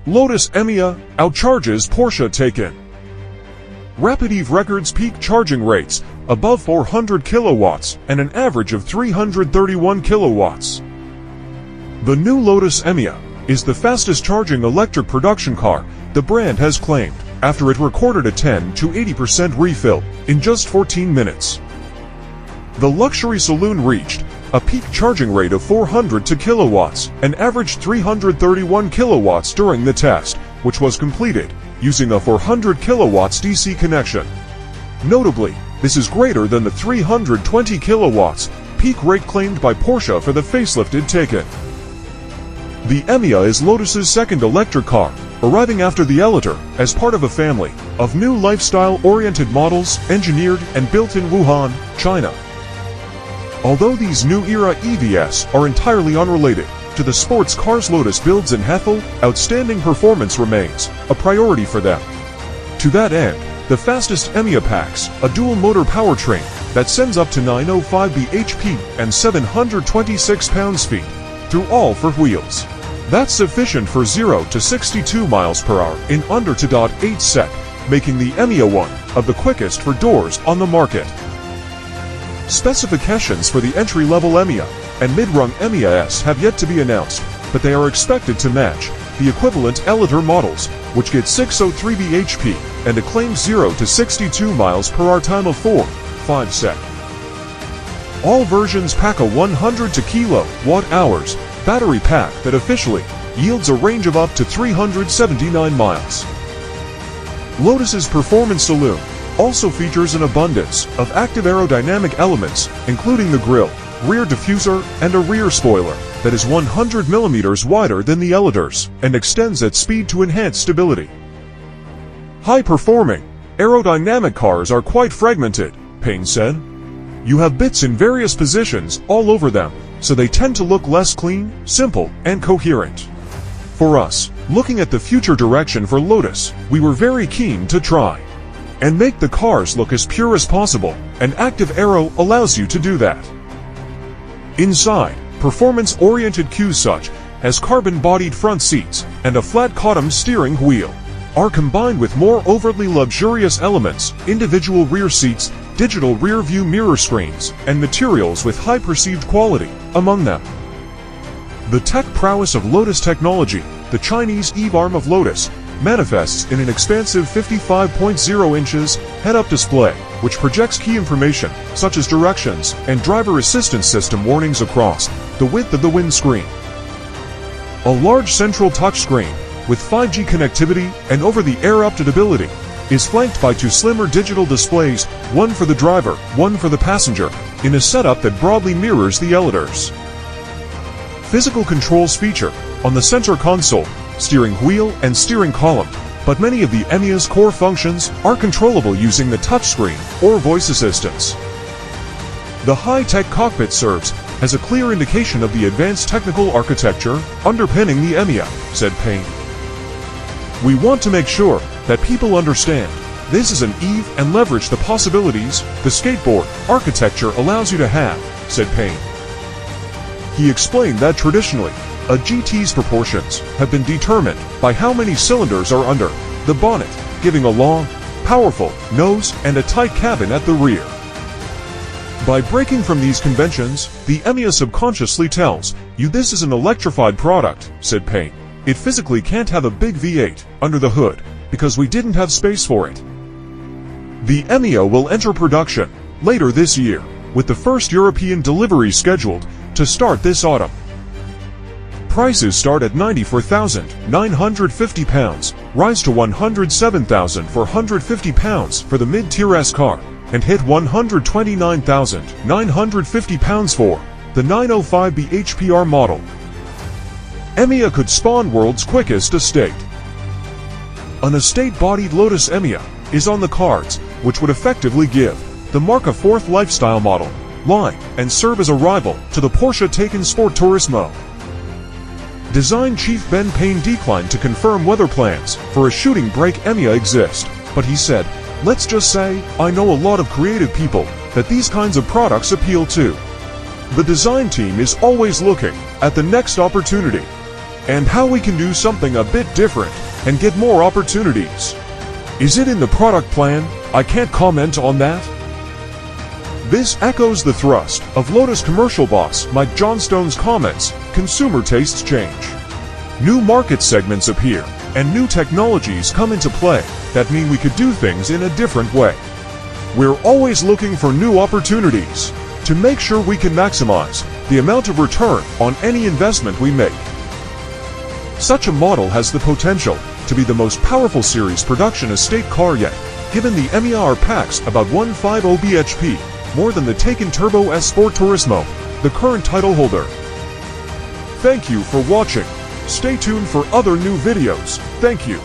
Lotus EMEYA outcharges Porsche Taycan. Rapid EV records peak charging rates above 400 kilowatts and an average of 331 kilowatts. The new Lotus EMEYA is the fastest charging electric production car the brand has claimed, after it recorded a 10 to 80% refill in just 14 minutes. The luxury saloon reached a peak charging rate of 400 kilowatts and averaged 331 kilowatts during the test, which was completed using a 400 kilowatts DC connection. Notably, this is greater than the 320 kilowatts peak rate claimed by Porsche for the facelifted Taycan. The EMEYA is Lotus's second electric car, arriving after the LOTUS as part of a family of new lifestyle-oriented models engineered and built in Wuhan, China. Although these new era EVs are entirely unrelated to the sports cars Lotus builds in Hethel, outstanding performance remains a priority for them. To that end, the fastest EMEYA packs a dual-motor powertrain that sends up to 905 bhp and 726 pounds-feet through all four wheels. That's sufficient for 0 to 62 miles per hour in under 2.8 sec, making the EMEYA one of the quickest for doors on the market. Specifications for the entry-level EMEYA and mid-rung EMEYA S have yet to be announced, but they are expected to match the equivalent LOTUS models, which get 603 bhp and a claimed 0 to 62 miles per hour time of 4.5 sec. All versions pack a 100 kilowatt-hours battery pack that officially yields a range of up to 379 miles. Lotus's performance saloon also features an abundance of active aerodynamic elements, including the grille, rear diffuser, and a rear spoiler that is 100 millimeters wider than the LOTUS and extends at speed to enhance stability. High-performing aerodynamic cars are quite fragmented, Payne said. You have bits in various positions all over them, so they tend to look less clean, simple, and coherent. For us, looking at the future direction for Lotus, we were very keen to try and make the cars look as pure as possible, and Active Aero allows you to do that. Inside, performance-oriented cues such as carbon-bodied front seats and a flat-bottom steering wheel are combined with more overtly luxurious elements, individual rear seats, digital rear-view mirror screens, and materials with high perceived quality among them. The tech prowess of Lotus Technology, the Chinese EV arm of Lotus, manifests in an expansive 55.0 inches head-up display, which projects key information such as directions and driver assistance system warnings across the width of the windscreen. A large central touchscreen with 5G connectivity and over-the-air updatability is flanked by two slimmer digital displays, one for the driver, one for the passenger, in a setup that broadly mirrors the LOTUS. Physical controls feature on the center console, steering wheel, and steering column, but many of the EMEYA's core functions are controllable using the touchscreen or voice assistance. The high-tech cockpit serves as a clear indication of the advanced technical architecture underpinning the EMEYA, said Payne. We want to make sure that people understand this is an EV and leverage the possibilities the skateboard architecture allows you to have, said Payne. He explained that traditionally, a GT's proportions have been determined by how many cylinders are under the bonnet, giving a long, powerful nose and a tight cabin at the rear. By breaking from these conventions, the EMEYA subconsciously tells you this is an electrified product, said Payne. It physically can't have a big V8 under the hood because we didn't have space for it. The EMEYA will enter production later this year, with the first European delivery scheduled to start this autumn. Prices start at £94,950, rise to £107,450 for the mid-tier S car, and hit £129,950 for the 905 bhpr model. EMEYA could spawn world's quickest estate. An estate-bodied Lotus EMEYA is on the cards, which would effectively give the marque a fourth lifestyle model line and serve as a rival to the Porsche Taycan Sport Turismo. Design chief Ben Payne declined to confirm whether plans for a shooting brake EMEYA exist, but he said, "Let's just say, I know a lot of creative people that these kinds of products appeal to. The design team is always looking at the next opportunity." and how we can do something a bit different and get more opportunities. Is it in the product plan? I can't comment on that. This echoes the thrust of Lotus commercial boss Mike Johnstone's comments, consumer tastes change. New market segments appear, and new technologies come into play that mean we could do things in a different way. We're always looking for new opportunities to make sure we can maximize the amount of return on any investment we make. Such a model has the potential to be the most powerful series production estate car yet, given the EMEYA packs about 150 bhp, more than the Taycan Turbo S Sport Turismo, the current title holder. Thank you for watching. Stay tuned for other new videos. Thank you.